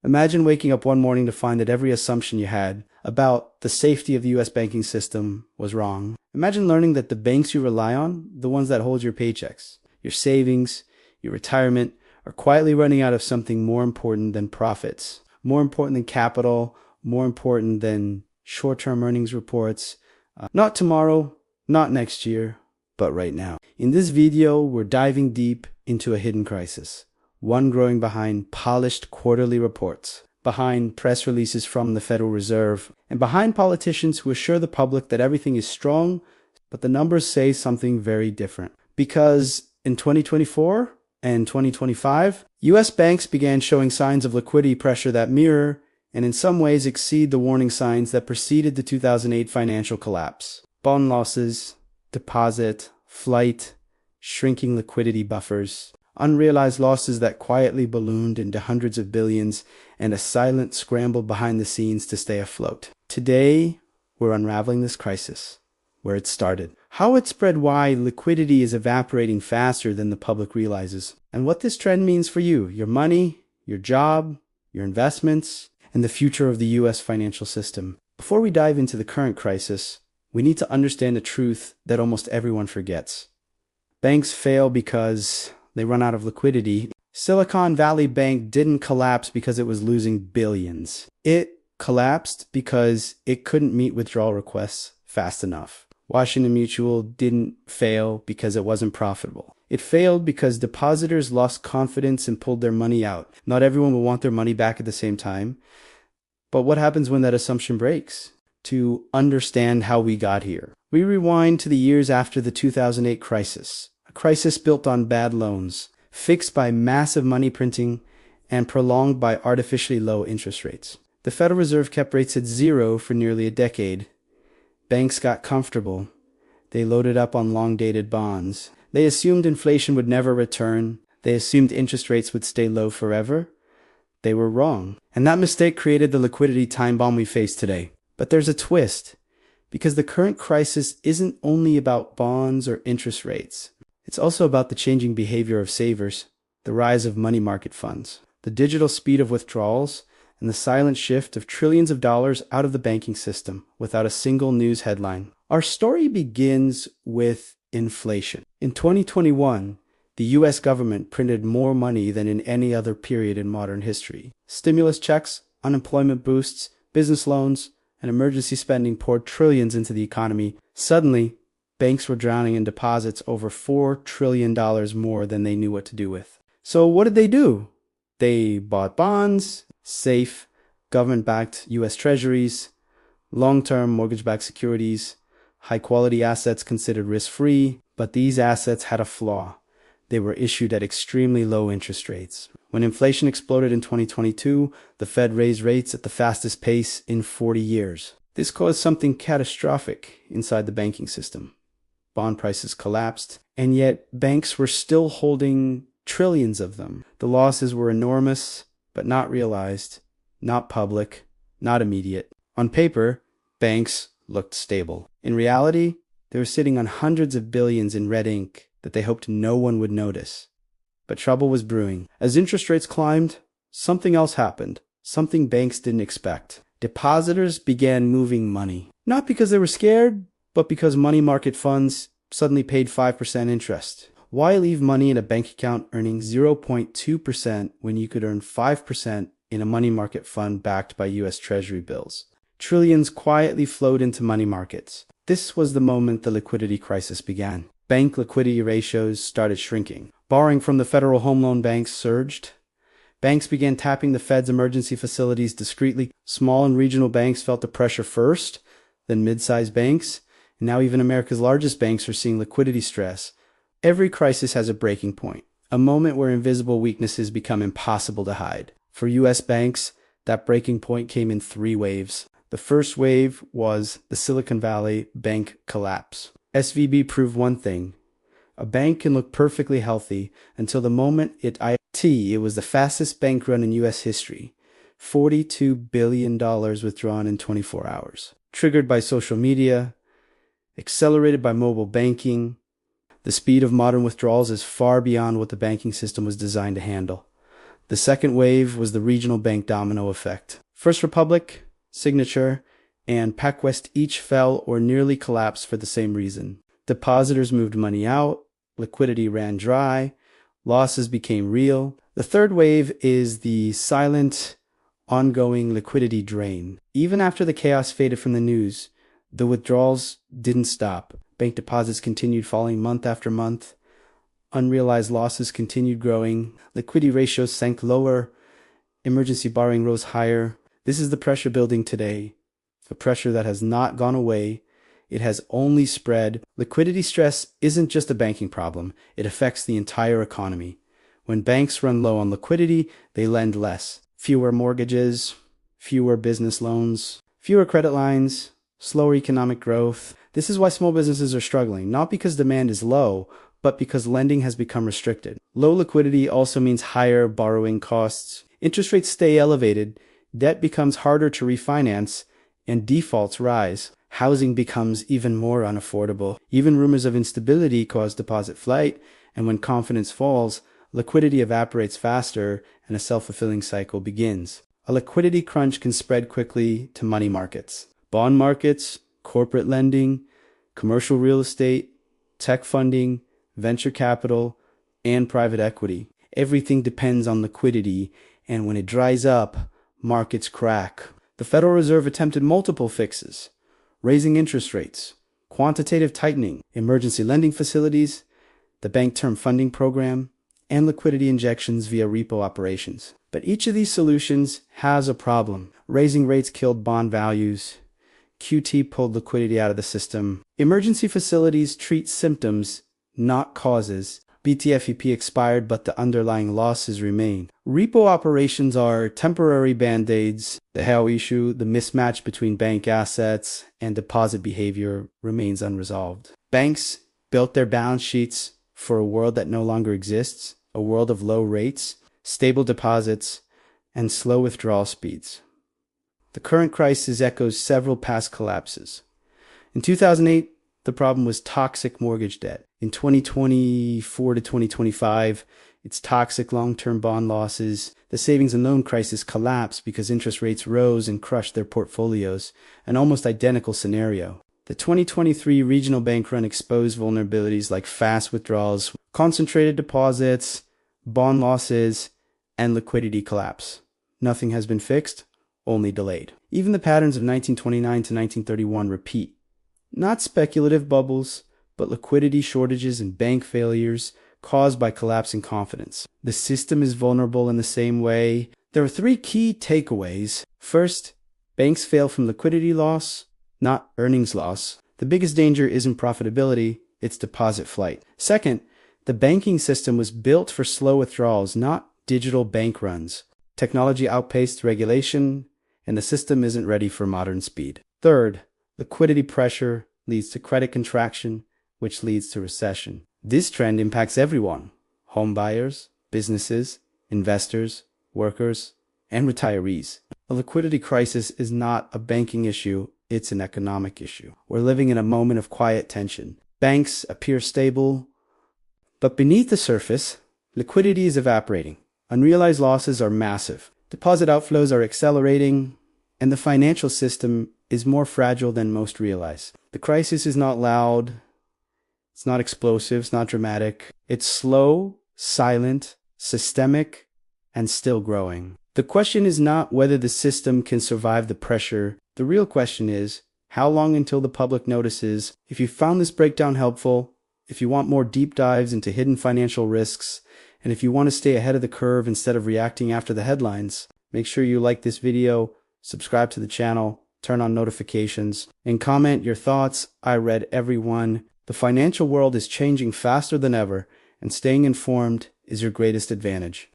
Imagine waking up one morning to find that every assumption you had about the safety of the US banking system was wrong. Imagine learning that the banks you rely on, the ones that hold your paychecks, your savings, your retirement, are quietly running out of something more important than profits, more important than capital, more important than short-term earnings reports. Not tomorrow, not next year, but right now. In this video, we're diving deep into a hidden crisis, one growing behind polished quarterly reports, behind press releases from the Federal Reserve, and behind politicians who assure the public that everything is strong, but the numbers say something very different. Because in 2024 and 2025, US banks began showing signs of liquidity pressure that mirror and in some ways exceed the warning signs that preceded the 2008 financial collapse. Bond losses, deposit, flight, shrinking liquidity buffers, unrealized losses that quietly ballooned into hundreds of billions, and a silent scramble behind the scenes to stay afloat. Today, we're unraveling this crisis, where it started, how it spread, why liquidity is evaporating faster than the public realizes, and what this trend means for you, your money, your job, your investments, and the future of the US financial system. Before we dive into the current crisis, we need to understand a truth that almost everyone forgets. Banks fail because they run out of liquidity. Silicon Valley Bank didn't collapse because it was losing billions. It collapsed because it couldn't meet withdrawal requests fast enough. Washington Mutual didn't fail because it wasn't profitable. It failed because depositors lost confidence and pulled their money out. Not everyone will want their money back at the same time. But what happens when that assumption breaks? To understand how we got here, we rewind to the years after the 2008 crisis, a crisis built on bad loans, fixed by massive money printing, and prolonged by artificially low interest rates. The Federal Reserve kept rates at zero for nearly a decade. Banks got comfortable. They loaded up on long-dated bonds. They assumed inflation would never return. They assumed interest rates would stay low forever. They were wrong. And that mistake created the liquidity time bomb we face today. But there's a twist, because the current crisis isn't only about bonds or interest rates. It's also about the changing behavior of savers, the rise of money market funds, the digital speed of withdrawals, and the silent shift of trillions of dollars out of the banking system without a single news headline. Our story begins with inflation. In 2021, the US government printed more money than in any other period in modern history. Stimulus checks, unemployment boosts, business loans, and emergency spending poured trillions into the economy. Suddenly, banks were drowning in deposits over $4 trillion more than they knew what to do with. So what did they do? They bought bonds, safe, government-backed US treasuries, long-term mortgage-backed securities, high-quality assets considered risk-free, but these assets had a flaw. They were issued at extremely low interest rates. When inflation exploded in 2022, the Fed raised rates at the fastest pace in 40 years. This caused something catastrophic inside the banking system. Bond prices collapsed, and yet banks were still holding trillions of them. The losses were enormous, but not realized, not public, not immediate. On paper, banks looked stable. In reality, they were sitting on hundreds of billions in red ink that they hoped no one would notice. But trouble was brewing. As interest rates climbed, something else happened, something banks didn't expect. Depositors began moving money. Not because they were scared, but because money market funds suddenly paid 5% interest. Why leave money in a bank account earning 0.2% when you could earn 5% in a money market fund backed by US Treasury bills? Trillions quietly flowed into money markets. This was the moment the liquidity crisis began. Bank liquidity ratios started shrinking. Borrowing from the Federal Home Loan banks surged. Banks began tapping the Fed's emergency facilities discreetly. Small and regional banks felt the pressure first, then mid-sized banks, and now even America's largest banks are seeing liquidity stress. Every crisis has a breaking point, a moment where invisible weaknesses become impossible to hide. For US banks, that breaking point came in 3 waves. The first wave was the Silicon Valley Bank collapse. SVB proved one thing. A bank can look perfectly healthy until the moment it was the fastest bank run in US history. $42 billion withdrawn in 24 hours. Triggered by social media, accelerated by mobile banking. The speed of modern withdrawals is far beyond what the banking system was designed to handle. The second wave was the regional bank domino effect. First Republic, Signature, and PacWest each fell or nearly collapsed for the same reason. Depositors moved money out, liquidity ran dry, losses became real. The third wave is the silent, ongoing liquidity drain. Even after the chaos faded from the news, the withdrawals didn't stop. Bank deposits continued falling month after month. Unrealized losses continued growing. Liquidity ratios sank lower. Emergency borrowing rose higher. This is the pressure building today. A pressure that has not gone away. It has only spread. Liquidity stress isn't just a banking problem. It affects the entire economy. When banks run low on liquidity, they lend less. Fewer mortgages, fewer business loans, fewer credit lines, slower economic growth. This is why small businesses are struggling, not because demand is low, but because lending has become restricted. Low liquidity also means higher borrowing costs. Interest rates stay elevated, debt becomes harder to refinance, and defaults rise. Housing becomes even more unaffordable. Even rumors of instability cause deposit flight, and when confidence falls, liquidity evaporates faster and a self-fulfilling cycle begins. A liquidity crunch can spread quickly to money markets. Bond markets, corporate lending, commercial real estate, tech funding, venture capital, and private equity. Everything depends on liquidity, and when it dries up, markets crack. The Federal Reserve attempted multiple fixes: raising interest rates, quantitative tightening, emergency lending facilities, the Bank Term Funding Program, and liquidity injections via repo operations. But each of these solutions has a problem. Raising rates killed bond values. QT pulled liquidity out of the system. Emergency facilities treat symptoms, not causes. BTFP expired, but the underlying losses remain. Repo operations are temporary band-aids. The Hale issue, the mismatch between bank assets and deposit behavior, remains unresolved. Banks built their balance sheets for a world that no longer exists, a world of low rates, stable deposits, and slow withdrawal speeds. The current crisis echoes several past collapses. In 2008, the problem was toxic mortgage debt. In 2024 to 2025, it's toxic long-term bond losses. The savings and loan crisis collapsed because interest rates rose and crushed their portfolios, an almost identical scenario. The 2023 regional bank run exposed vulnerabilities like fast withdrawals, concentrated deposits, bond losses, and liquidity collapse. Nothing has been fixed, only delayed. Even the patterns of 1929 to 1931 repeat. Not speculative bubbles, but liquidity shortages and bank failures caused by collapsing confidence. The system is vulnerable in the same way. There are three key takeaways. First, banks fail from liquidity loss, not earnings loss. The biggest danger isn't profitability, it's deposit flight. Second, the banking system was built for slow withdrawals, not digital bank runs. Technology outpaced regulation, and the system isn't ready for modern speed. Third, liquidity pressure leads to credit contraction, which leads to recession. This trend impacts everyone: home buyers, businesses, investors, workers, and retirees. A liquidity crisis is not a banking issue, it's an economic issue. We're living in a moment of quiet tension. Banks appear stable, but beneath the surface, liquidity is evaporating. Unrealized losses are massive. Deposit outflows are accelerating, and the financial system is more fragile than most realize. The crisis is not loud, it's not explosive, it's not dramatic. It's slow, silent, systemic, and still growing. The question is not whether the system can survive the pressure. The real question is, how long until the public notices? If you found this breakdown helpful, if you want more deep dives into hidden financial risks, and if you want to stay ahead of the curve instead of reacting after the headlines, make sure you like this video, subscribe to the channel, turn on notifications, and comment your thoughts. I read every one. The financial world is changing faster than ever, and staying informed is your greatest advantage.